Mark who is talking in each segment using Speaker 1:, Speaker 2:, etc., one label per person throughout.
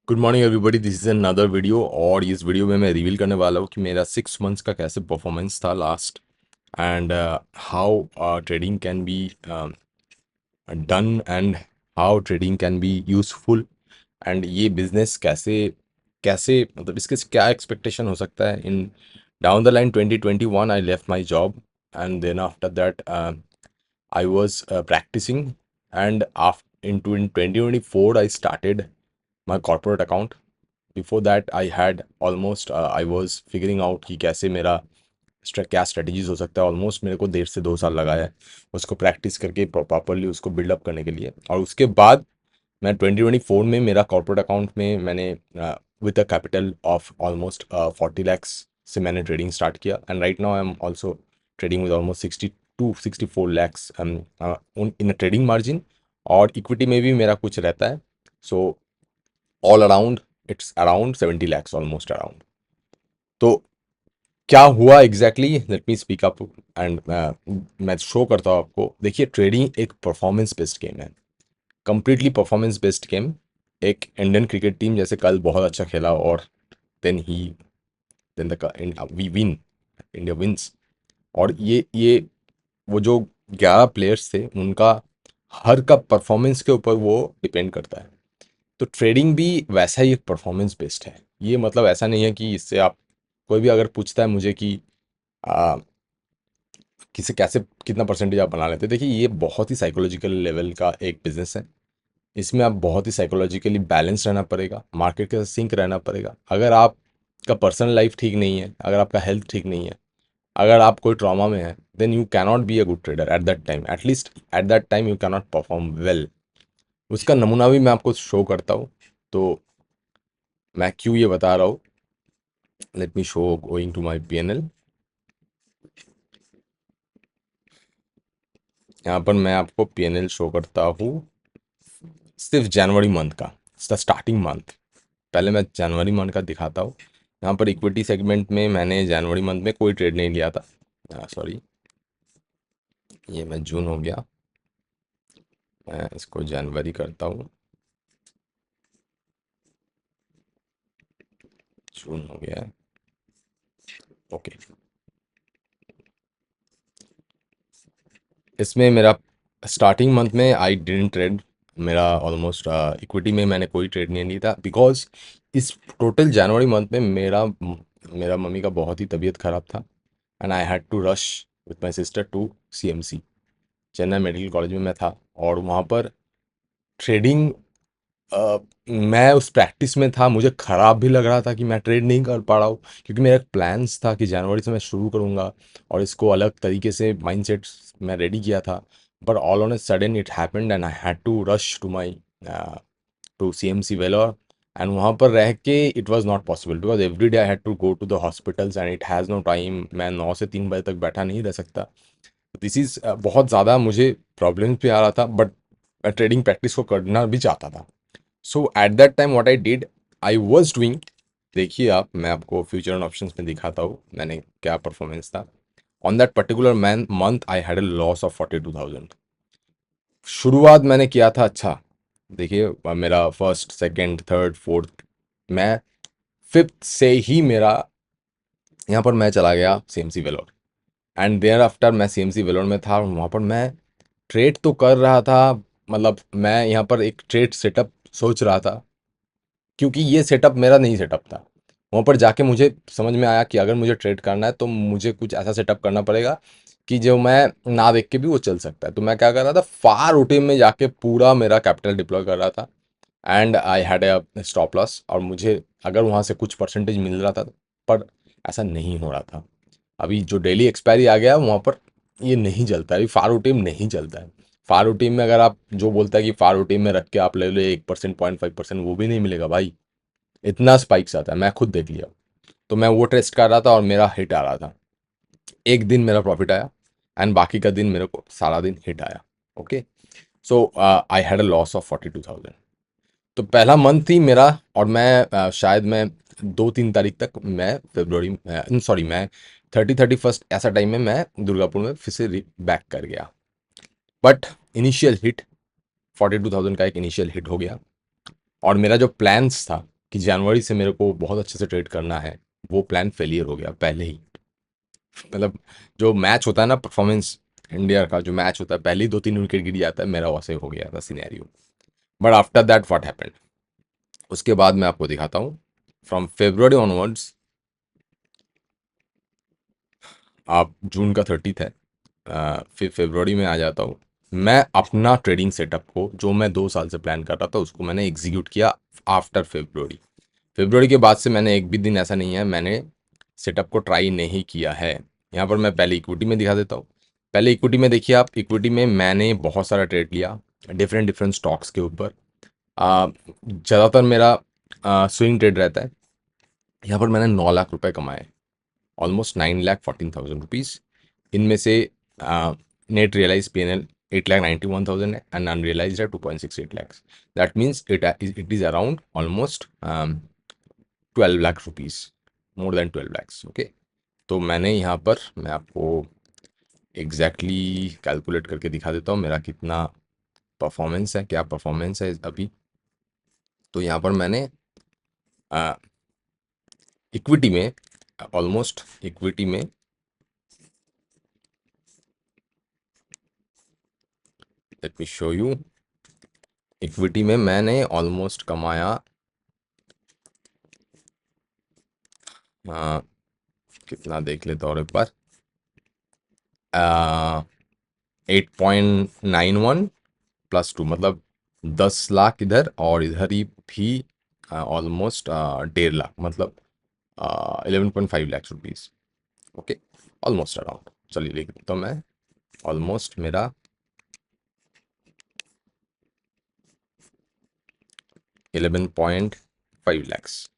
Speaker 1: Good morning everybody, this is another video. और इस video में मैं रिवील करने वाला हूँ कि मेरा 6 मंथ्स का कैसे परफॉर्मेंस था last, and how trading can be done, and how trading can be useful, and ये बिजनेस कैसे कैसे मतलब इसके क्या एक्सपेक्टेशन हो सकता है in down the line. 2021 I left my job, and then after that I was practicing, and after in 2024 I started my corporate account. Before that I had almost I was figuring out कि कैसे मेरा क्या strategies हो सकता है। Almost मेरे को 1.5 से 2 साल लगा है उसको प्रैक्टिस करके प्रॉपरली उसको बिल्डअप करने के लिए। और उसके बाद मैं 2024 में मेरा कॉर्पोरेट अकाउंट में मैंने with a capital of almost 40 lakhs से मैंने ट्रेडिंग स्टार्ट किया, and right now I am also trading with almost 62-64 lakhs in trading margin. और इक्विटी में भी मेरा कुछ रहता है। So all around its around 70 lakhs, almost around. तो क्या हुआ exactly, let me speak up and मैं शो करता हूँ आपको। देखिए, ट्रेडिंग एक परफॉर्मेंस बेस्ड गेम है, कंप्लीटली परफॉर्मेंस बेस्ड गेम। एक इंडियन क्रिकेट टीम जैसे कल बहुत अच्छा खेला, और देन ही then the we win, India wins. और ये वो जो 11 प्लेयर्स थे उनका हर का परफॉर्मेंस के ऊपर वो डिपेंड करता है। तो ट्रेडिंग भी वैसा ही एक परफॉर्मेंस बेस्ड है। ये मतलब ऐसा नहीं है कि इससे आप, कोई भी अगर पूछता है मुझे कि आ, किसे कैसे कितना परसेंटेज आप बना लेते हैं, देखिए ये बहुत ही साइकोलॉजिकल लेवल का एक बिजनेस है। इसमें आप बहुत ही साइकोलॉजिकली बैलेंस रहना पड़ेगा, मार्केट के साथ सिंक रहना पड़ेगा। अगर आपका पर्सनल लाइफ ठीक नहीं है, अगर आपका हेल्थ ठीक नहीं है, अगर आप कोई ट्रॉमा में है, then you cannot be a good trader at that time. At least at that time you cannot perform well. उसका नमूना भी मैं आपको शो करता हूँ। तो मैं क्यों ये बता रहा हूँ, let me show going to my PNL। यहाँ पर मैं आपको PNL शो करता हूँ सिर्फ जनवरी मंथ का, स्टार्टिंग मंथ। पहले मैं जनवरी मंथ का दिखाता हूँ। यहाँ पर इक्विटी सेगमेंट में मैंने जनवरी मंथ में कोई ट्रेड नहीं लिया था। सॉरी, ये मैं जून हो गया, मैं इसको जनवरी करता हूँ। जून हो गया है, ओके। इसमें मेरा स्टार्टिंग मंथ में आई डिडंट ट्रेड। मेरा ऑलमोस्ट इक्विटी में मैंने कोई ट्रेड नहीं लिया था, बिकॉज इस टोटल जनवरी मंथ में मेरा मेरा मम्मी का बहुत ही तबीयत खराब था, and I had to rush with my sister to CMC, Chennai medical college में मैं था। और वहाँ पर ट्रेडिंग, मैं उस प्रैक्टिस में था, मुझे ख़राब भी लग रहा था कि मैं ट्रेड नहीं कर पा रहा हूँ, क्योंकि मेरा एक प्लान्स था कि जनवरी से मैं शुरू करूँगा और इसको अलग तरीके से माइंडसेट मैं रेडी किया था। But all on a sudden it happened, and I had to rush to my to CMC Vellore. एंड वहाँ पर रह के it was not possible, because every day I had to go to the hospitals, and it has no time. मैं 9 से 3 बजे तक बैठा नहीं रह सकता। दिस इज़ बहुत ज़्यादा मुझे प्रॉब्लम्स भी आ रहा था, बट मैं ट्रेडिंग प्रैक्टिस को करना भी चाहता था। So at that time what I did, I was doing, देखिए आप, मैं आपको फ्यूचर एंड ऑप्शंस में दिखाता हूँ मैंने क्या परफॉर्मेंस था। On that particular man month I had a loss of 42,000। शुरुआत मैंने किया था अच्छा, देखिए मेरा फर्स्ट सेकंड थर्ड फोर्थ, मैं फिफ्थ से ही मेरा यहाँ पर मैं चला गया CMC Vellore. And thereafter मैं CMC वेलोर में था, और वहाँ पर मैं ट्रेड तो कर रहा था। मतलब मैं यहाँ पर एक ट्रेड सेटअप सोच रहा था, क्योंकि ये सेटअप मेरा नहीं सेटअप था। वहाँ पर जाके मुझे समझ में आया कि अगर मुझे ट्रेड करना है तो मुझे कुछ ऐसा सेटअप करना पड़ेगा कि जो मैं ना देख के भी वो चल सकता है। तो मैं क्या कर रहा था, फार ओटीएम में जाके पूरा मेरा कैपिटल डिप्लॉय कर रहा था, and I had a stop loss. और मुझे अगर वहाँ से कुछ परसेंटेज मिल रहा था, पर ऐसा नहीं हो रहा था। अभी जो डेली एक्सपायरी आ गया वहाँ पर ये नहीं चलता है, अभी फार ओटीएम नहीं चलता है। फार ओटीएम में अगर आप जो बोलता है कि फार ओटीएम में रख के आप ले लो 1%, 0.5%, वो भी नहीं मिलेगा भाई। इतना स्पाइक्स आता है, मैं खुद देख लिया। तो मैं वो टेस्ट कर रहा था और मेरा हिट आ रहा था। एक दिन मेरा प्रॉफिट आया, एंड बाकी का दिन मेरे को सारा दिन हिट आया। Okay, so I had a loss of 42,000। तो पहला मंथ थी मेरा, और मैं शायद मैं 2-3 तारीख तक मैं फरवरी सॉरी मैं 31 ऐसा टाइम में मैं दुर्गापुर में फिर से बैक कर गया। बट इनिशियल हिट 42,000 का एक इनिशियल हिट हो गया। और मेरा जो प्लान्स था कि जनवरी से मेरे को बहुत अच्छे से ट्रेड करना है, वो प्लान फेलियर हो गया पहले ही। मतलब जो मैच होता है ना, परफॉर्मेंस इंडिया का जो मैच होता है, पहले ही 2-3 विकेट गिर जाता है, मेरा वैसे हो गया था scenario. But after that what happened, उसके बाद मैं आपको दिखाता हूँ। फ्रॉम फेब्रुवरी ऑनवर्ड्स, आप जून का 30th है, फिर फेब्रुवरी में आ जाता हूँ। मैं अपना ट्रेडिंग सेटअप को, जो मैं 2 साल से प्लान कर रहा था, उसको मैंने एग्जीक्यूट किया आफ्टर फेब्रुवरी। फेब्रुवरी के बाद से मैंने एक भी दिन ऐसा नहीं है मैंने सेटअप को ट्राई नहीं किया है। यहाँ पर मैं पहले इक्विटी में दिखा देता हूँ। पहले इक्विटी में देखिए आप, इक्विटी में मैंने बहुत सारा ट्रेड लिया डिफरेंट डिफरेंट स्टॉक्स के ऊपर। ज़्यादातर मेरा स्विंग ट्रेड रहता है। यहाँ पर मैंने 9 लाख रुपए कमाए, ऑलमोस्ट 9,14,000 रुपीज़। इनमें से नेट रियलाइज PNL 8,91,000 है, एंड अनरियलाइज है 2.68 lakhs। That means it is around almost 12 lakh rupees, more than 12 lakhs। Okay, तो मैंने यहाँ पर, मैं आपको एग्जैक्टली कैलकुलेट करके दिखा देता हूँ मेरा कितना परफॉर्मेंस है, क्या परफॉर्मेंस है अभी। तो यहाँ पर मैंने इक्विटी में, ऑलमोस्ट इक्विटी में, late me show you, equity में मैंने ऑलमोस्ट कमाया कितना देख लेता और एक बार, 8.91 +2, मतलब 10 लाख इधर, और इधर ही भी ऑलमोस्ट 1.5 लाख, मतलब 11.5 lakhs rupees. Okay, almost around, चलिए लिख देता हूँ मैं। ऑलमोस्ट मेरा 11.5 lakhs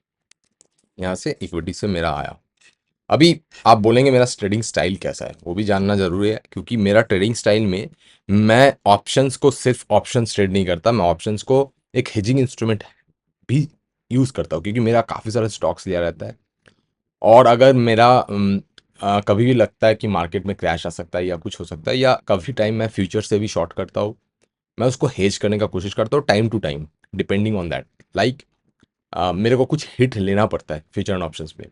Speaker 1: यहाँ से इक्विटी से मेरा आया। अभी आप बोलेंगे मेरा ट्रेडिंग स्टाइल कैसा है, वो भी जानना जरूरी है, क्योंकि मेरा ट्रेडिंग स्टाइल में मैं ऑप्शंस को, सिर्फ ऑप्शंस ट्रेड नहीं करता, मैं ऑप्शंस को एक हेजिंग इंस्ट्रूमेंट भी यूज़ करता हूँ, क्योंकि मेरा काफ़ी सारा स्टॉक्स लिया रहता है। और अगर मेरा कभी भी लगता है कि मार्केट में क्रैश आ सकता है या कुछ हो सकता है, या काफ़ी टाइम मैं फ्यूचर से भी शॉर्ट करता हूँ, मैं उसको हेज करने का कोशिश करता हूँ time to time, depending on that. Like मेरे को कुछ हिट लेना पड़ता है फ्यूचर एंड ऑप्शंस में।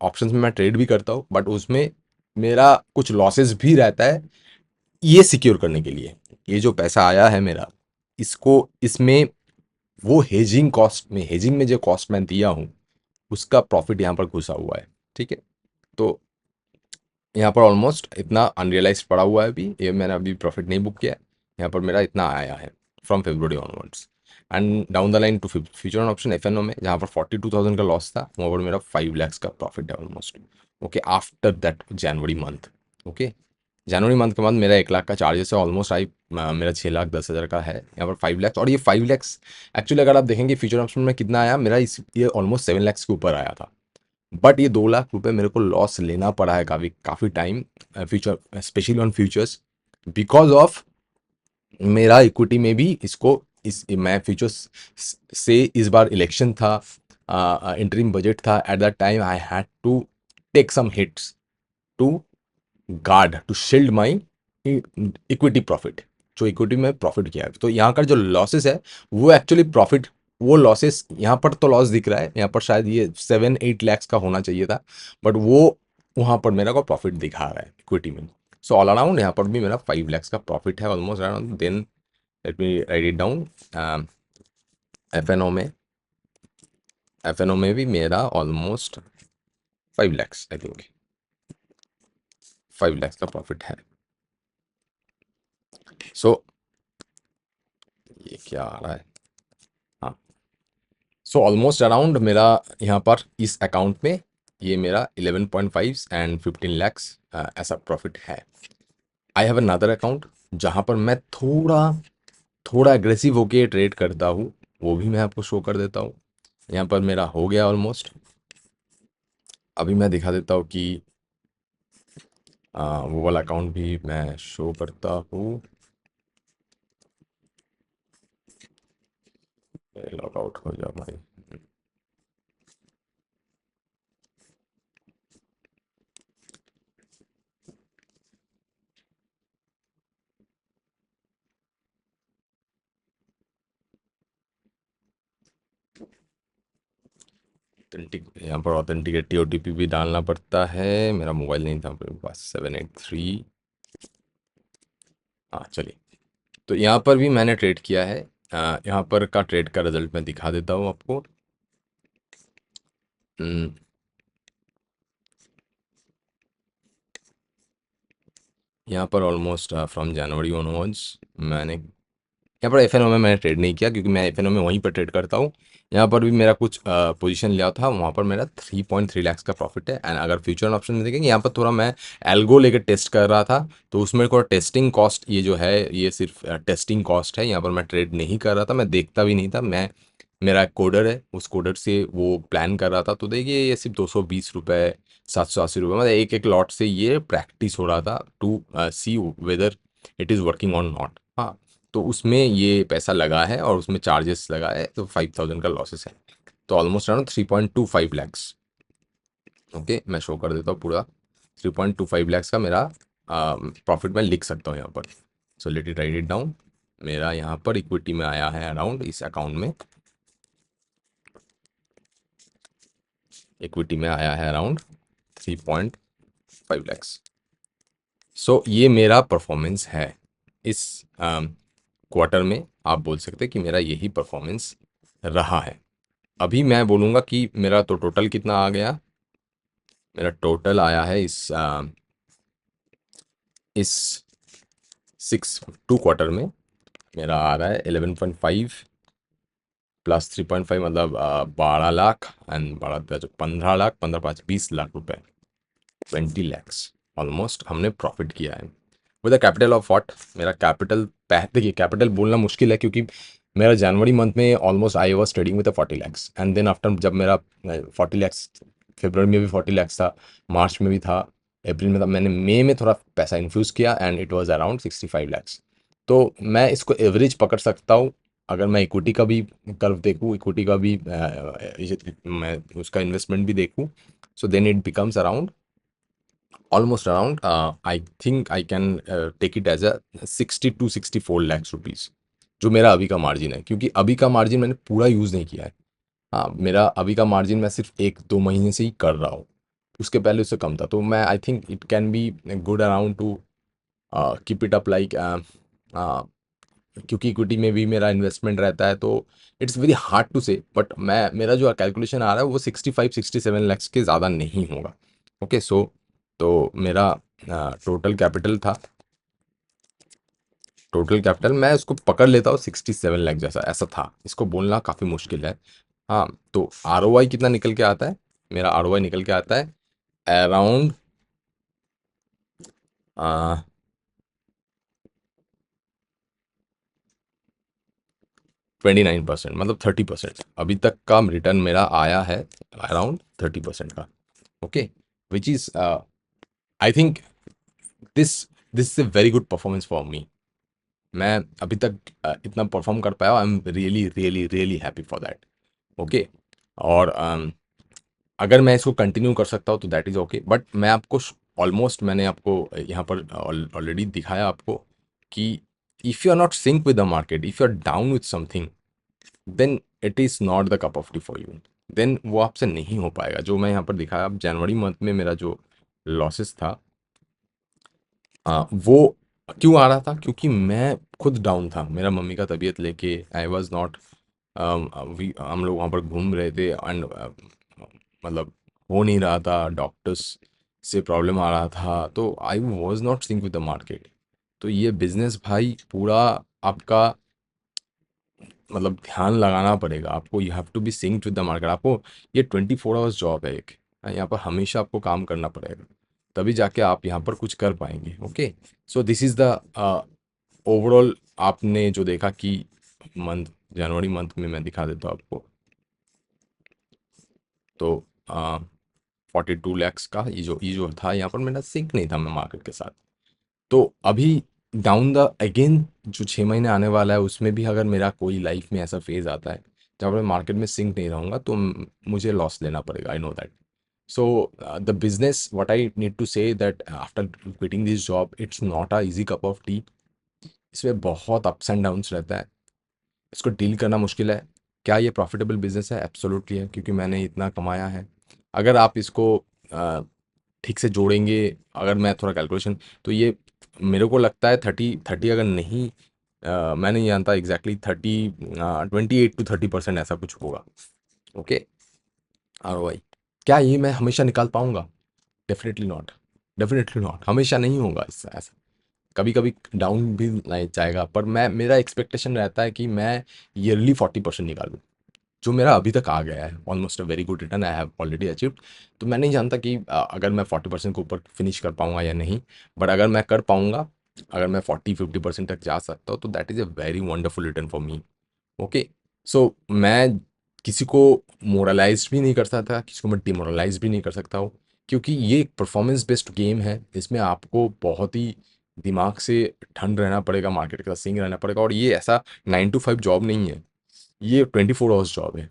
Speaker 1: ऑप्शंस में मैं ट्रेड भी करता हूँ, बट उसमें मेरा कुछ लॉसेस भी रहता है, ये सिक्योर करने के लिए। ये जो पैसा आया है मेरा, इसको, इसमें वो हेजिंग में जो कॉस्ट मैं दिया हूँ, उसका प्रॉफिट यहाँ पर घुसा हुआ है। ठीक है, तो यहाँ पर ऑलमोस्ट इतना अनरियलाइज पड़ा हुआ है, अभी ये मैंने अभी प्रॉफिट नहीं बुक किया है। यहाँ पर मेरा इतना आया है from February onwards, and down the line to future on option FNO में, जहाँ पर 42,000 का लॉस था, वहाँ पर मेरा 5 lakhs का प्रॉफिट है almost. Okay, after that January month. Okay, January month के बाद मेरा 1 लाख का चार्जेस है, ऑलमोस्ट मेरा 6,10,000 का है, यहाँ पर 5 lakhs। और ये 5 lakhs एक्चुअली अगर आप देखेंगे फ्यूचर ऑप्शन में कितना आया मेरा, इस ये ऑलमोस्ट 7 lakhs के ऊपर आया था। बट ये 2 लाख रुपए मेरे को लॉस लेना पड़ा है काफ़ी काफ़ी time, future, specially on futures, because of मेरा इक्विटी में भी इसको, इस मैं फ्यूचर्स से, इस बार इलेक्शन था, इंटरिम बजट था, at that time I had to take some hits to guard, to shield my equity profit, जो इक्विटी में प्रॉफिट किया है। तो यहाँ का जो लॉसेस है, वो एक्चुअली प्रॉफिट, वो लॉसेस यहाँ पर तो लॉस दिख रहा है, यहाँ पर शायद ये 7-8 lakhs का होना चाहिए था, बट वो वहाँ पर मेरा को प्रॉफिट दिखा रहा है इक्विटी में। सो ऑल अराउंड यहाँ पर भी मेरा 5 lakhs का प्रॉफिट है almost around. Then let me write it down. FNO में, FNO में भी मेरा almost 5 lakhs, I think 5 lakhs का प्रॉफिट है। सो ये क्या आ रहा है, हाँ, सो ऑलमोस्ट अराउंड मेरा यहाँ पर इस अकाउंट में ये मेरा 11.5 एंड 15 lakhs ऐसा प्रॉफिट है। आई हैव अनदर अकाउंट जहाँ पर मैं थोड़ा थोड़ा एग्रेसिव होके ट्रेड करता हूँ, वो भी मैं आपको शो कर देता हूँ। यहाँ पर मेरा हो गया ऑलमोस्ट, अभी मैं दिखा देता हूँ कि वो वाला अकाउंट भी मैं शो करता हूँ। लॉग आउट हो जाओ भाई। यहाँ पर ऑथेंटिकेट ओटीपी भी डालना पड़ता है। मेरा मोबाइल नहीं था मेरे पास, 783। हाँ चलिए, तो यहाँ पर भी मैंने ट्रेड किया है। यहाँ पर का ट्रेड का रिजल्ट मैं दिखा देता हूँ आपको। हम्म, यहाँ पर ऑलमोस्ट फ्रॉम जनवरी ऑनवर्ड्स मैंने यहाँ पर एफ में मैंने ट्रेड नहीं किया, क्योंकि मैं एफ में वहीं पर ट्रेड करता हूँ। यहाँ पर भी मेरा कुछ पोजीशन लिया था, वहाँ पर मेरा 3.3 लाख का प्रॉफिट है। एंड अगर फ्यूचर ऑप्शन में देखेंगे, यहाँ पर थोड़ा मैं एल्गो लेकर टेस्ट कर रहा था, तो उसमें थोड़ा टेस्टिंग कॉस्ट, ये जो है ये सिर्फ टेस्टिंग कॉस्ट है। यहाँ पर मैं ट्रेड नहीं कर रहा था, मैं देखता भी नहीं था। मैं, मेरा एक कोडर है, उस कोडर से वो प्लान कर रहा था। तो देखिए ये सिर्फ 220 रुपये, 780 रुपये, मतलब एक एक लॉट से ये प्रैक्टिस हो रहा था to see whether it is working on not. हाँ, तो उसमें ये पैसा लगा है और उसमें चार्जेस लगा है, तो 5000 का लॉसेस है। तो ऑलमोस्ट अराउंड 3.25 लैक्स। ओके, मैं शो कर देता हूँ पूरा। 3.25 लैक्स का मेरा प्रॉफिट मैं लिख सकता हूँ यहाँ पर। So let it right it down. मेरा यहाँ पर इक्विटी में आया है अराउंड, इस अकाउंट में इक्विटी में आया है अराउंड 3.5 लैक्स। सो ये मेरा परफॉर्मेंस है इस क्वार्टर में। आप बोल सकते हैं कि मेरा यही परफॉर्मेंस रहा है। अभी मैं बोलूँगा कि मेरा तो टोटल कितना आ गया। मेरा टोटल आया है इस 2 क्वार्टर में मेरा आ रहा है 11.5 प्लस 3.5, मतलब 12 लाख। एंड 15 लाख, 15 5 20 लाख रुपए, 20 लैक्स ऑलमोस्ट हमने प्रॉफिट किया है। With the capital of what, मेरा कैपिटल, देखिए कैपिटल बोलना मुश्किल है, क्योंकि मेरा जनवरी मंथ में almost I was trading with 40 lakhs, and then after जब मेरा 40 लैक्स, फेब्रुवरी में भी 40 लैक्स था, मार्च में भी था, अप्रैल में था, मैंने मई में थोड़ा पैसा इन्फ्यूज़ किया and it was around 65 lakhs. तो मैं इसको एवरेज पकड़ सकता हूँ। अगर मैं इक्विटी का भी कर्व देखूँ, इक्विटी का भी मैं उसका इन्वेस्टमेंट भी देखूँ, so then it becomes around almost around I think I can take it as a 60 to 64 lakhs rupees, जो मेरा अभी का मार्जिन है। क्योंकि अभी का मार्जिन मैंने पूरा यूज़ नहीं किया है। हाँ, मेरा अभी का मार्जिन मैं सिर्फ 1-2 महीने से ही कर रहा हूँ, उसके पहले उससे कम था। तो मैं I think it can be good around two keep it up like, क्योंकि इक्विटी में भी मेरा इन्वेस्टमेंट रहता है, तो इट्स वेरी हार्ड टू से, बट मैं, मेरा जो कैलकुलेशन आ रहा है वो 65-67 लैक्स के ज़्यादा नहीं होगा। ओके, सो तो मेरा टोटल कैपिटल था, टोटल कैपिटल मैं उसको पकड़ लेता हूँ 67 लाख जैसा, ऐसा था। इसको बोलना काफ़ी मुश्किल है। हाँ, तो आर कितना निकल के आता है, मेरा आर निकल के आता है अराउंड 29%, मतलब 30%। अभी तक का रिटर्न मेरा आया है अराउंड 30% का। Okay, which is I think this this is a very good performance for me. मैं अभी तक इतना परफॉर्म कर पाया, I am really really really happy for that. Okay, और अगर मैं इसको कंटिन्यू कर सकता हूँ तो दैट इज़ ओके, बट मैं आपको ऑलमोस्ट, मैंने आपको यहाँ पर ऑलरेडी दिखाया आपको कि if you are not sync with the market, if you are down with something, then it is not the cup of tea for you. देन वो आपसे नहीं हो पाएगा। जो मैं यहाँ पर दिखाया, अब जनवरी मंथ में मेरा जो लॉसेस था, वो क्यों आ रहा था, क्योंकि मैं खुद डाउन था। मेरा मम्मी का तबीयत लेके आई वॉज नॉट, हम लोग वहाँ पर घूम रहे थे एंड मतलब हो नहीं रहा था, डॉक्टर्स से प्रॉब्लम आ रहा था, तो I was not sync with the market. तो ये बिजनेस भाई पूरा आपका, मतलब ध्यान लगाना पड़ेगा आपको। You have to be synced with the market. आपको, ये 24 आवर्स जॉब है एक, यहाँ पर हमेशा आपको काम करना पड़ेगा, तभी जाके आप यहाँ पर कुछ कर पाएंगे। Okay, so this is the overall. आपने जो देखा कि मंथ, जनवरी मंथ में मैं दिखा देता हूँ आपको, तो 42 लैक्स का ये जो था, यहाँ पर मेरा सिंक नहीं था मैं मार्केट के साथ। तो अभी डाउन द अगेन जो 6 महीने आने वाला है, उसमें भी अगर मेरा कोई लाइफ में ऐसा फेज आता है जहाँ पर मैं मार्केट में सिंक नहीं रहूँगा, तो मुझे लॉस लेना पड़ेगा। I know that. So the business, what I need to say that after quitting this job, it's not a easy cup of tea. इसमें बहुत अप्स एंड डाउन्स रहता है, इसको डील करना मुश्किल है। क्या ये प्रॉफिटेबल बिजनेस है? एब्सोल्युटली है, क्योंकि मैंने इतना कमाया है। अगर आप इसको अ, ठीक से जोड़ेंगे, अगर मैं थोड़ा कैलकुलेशन, तो ये मेरे को लगता है 30 अगर नहीं, मैं नहीं जानता एग्जैक्टली, 28 to 30% ऐसा कुछ होगा। Okay, ROI। क्या ये मैं हमेशा निकाल पाऊंगा? डेफिनेटली नॉट, डेफिनेटली नॉट, हमेशा नहीं होगा इससे ऐसा। कभी कभी डाउन भी जाएगा, पर मैं, मेरा एक्सपेक्टेशन रहता है कि मैं ईयरली 40% निकालूं, जो मेरा अभी तक आ गया है। Almost a very good return I have already achieved. तो मैं नहीं जानता कि अगर मैं 40% के ऊपर फिनिश कर पाऊंगा या नहीं, बट अगर मैं कर पाऊंगा, अगर मैं 40-50% तक जा सकता हूँ, तो that is a very wonderful return for me. Okay, so मैं किसी को मोरलाइज भी नहीं कर सकता, किसी को मैं डिमोरलाइज भी नहीं कर सकता हूँ, क्योंकि ये एक परफॉर्मेंस बेस्ड गेम है। इसमें आपको बहुत ही दिमाग से ठंड रहना पड़ेगा, मार्केट के साथ सिंक रहना पड़ेगा, और ये ऐसा 9 to 5 जॉब नहीं है, ये 24 आवर्स जॉब है।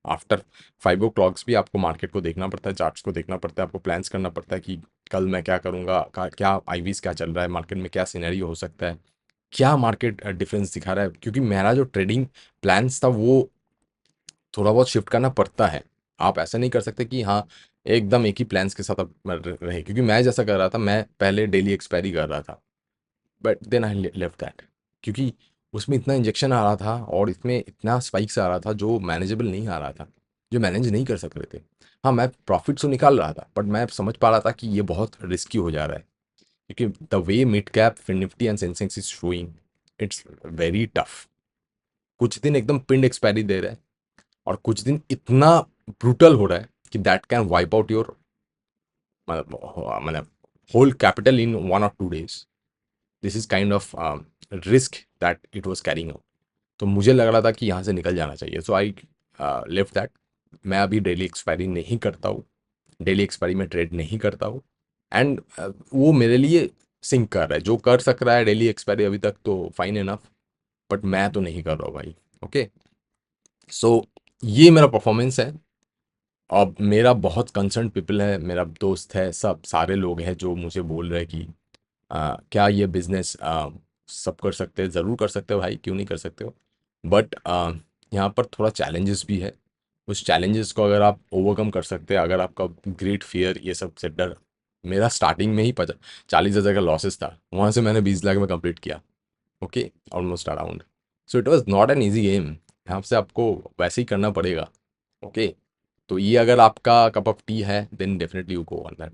Speaker 1: आफ्टर 5 o'clocks भी आपको मार्केट को देखना पड़ता है, चार्ट्स को देखना पड़ता है, आपको प्लान्स करना पड़ता है कि कल मैं क्या करूँगा, क्या आईवीज क्या चल रहा है मार्केट में, क्या सिनेरियो हो सकता है, क्या मार्केट डिफरेंस दिखा रहा है। क्योंकि मेरा जो ट्रेडिंग प्लान्स था वो थोड़ा बहुत शिफ्ट करना पड़ता है। आप ऐसा नहीं कर सकते कि हाँ, एकदम एक ही प्लान्स के साथ आप रहे, क्योंकि मैं जैसा कर रहा था, मैं पहले डेली एक्सपायरी कर रहा था, but then I left that, क्योंकि उसमें इतना इंजेक्शन आ रहा था और इसमें इतना स्पाइक्स आ रहा था जो मैनेजेबल नहीं आ रहा था, जो मैनेज नहीं कर सक रहे थे। हाँ, मैं प्रॉफिट तो निकाल रहा था, बट मैं समझ पा रहा था कि ये बहुत रिस्की हो जा रहा है, क्योंकि the way mid cap, fin Nifty and Sensex is showing, it's very tough. कुछ दिन एकदम पिंड एक्सपायरी दे रहा है, और कुछ दिन इतना ब्रूटल हो रहा है कि that can wipe out your, मतलब whole capital in 1 or 2 days। This is kind of risk that it was carrying out. तो मुझे लग रहा था कि यहाँ से निकल जाना चाहिए, सो आई लेफ्ट दैट। मैं अभी डेली एक्सपायरी नहीं करता हूँ, डेली एक्सपायरी में ट्रेड नहीं करता हूँ, एंड वो मेरे लिए सिंक कर रहा है। जो कर सक रहा है डेली एक्सपायरी अभी तक, तो फाइन इनफ, बट मैं तो नहीं कर रहा हूँ भाई। ओके, सो ये मेरा परफॉर्मेंस है। अब मेरा बहुत कंसर्न पीपल है, मेरा दोस्त है, सब सारे लोग हैं जो मुझे बोल रहे हैं कि क्या ये बिजनेस सब कर सकते हैं? ज़रूर कर सकते हो भाई, क्यों नहीं कर सकते हो, बट यहाँ पर थोड़ा चैलेंजेस भी है। उस चैलेंजेस को अगर आप ओवरकम कर सकते हैं, अगर आपका ग्रेट फियर, ये सब से डर, मेरा स्टार्टिंग में ही 40,000 का लॉसेस था, वहाँ से मैंने 20 लाख में कंप्लीट किया। Okay, almost around. So it was not an easy game, यहाँ से आपको वैसे ही करना पड़ेगा। ओके, तो ये अगर आपका कप ऑफ टी है, then definitely you go on that.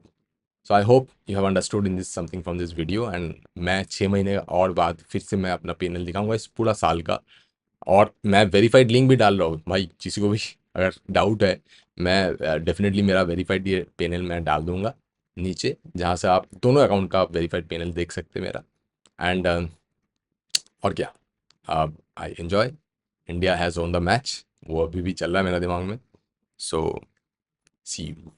Speaker 1: So I hope you have understood in this something from this video, and मैं 6 महीने और बाद फिर से मैं अपना पैनल दिखाऊंगा इस पूरा साल का, और मैं वेरीफाइड लिंक भी डाल रहा हूँ भाई, किसी को भी अगर डाउट है, मैं डेफिनेटली मेरा वेरीफाइड ये पैनल मैं डाल दूंगा नीचे, जहाँ से आप दोनों अकाउंट का वेरीफाइड पैनल देख सकते हैं मेरा। एंड और क्या, I enjoy, India has own the match, वो अभी भी चल रहा है मेरा दिमाग में। सो सी यू।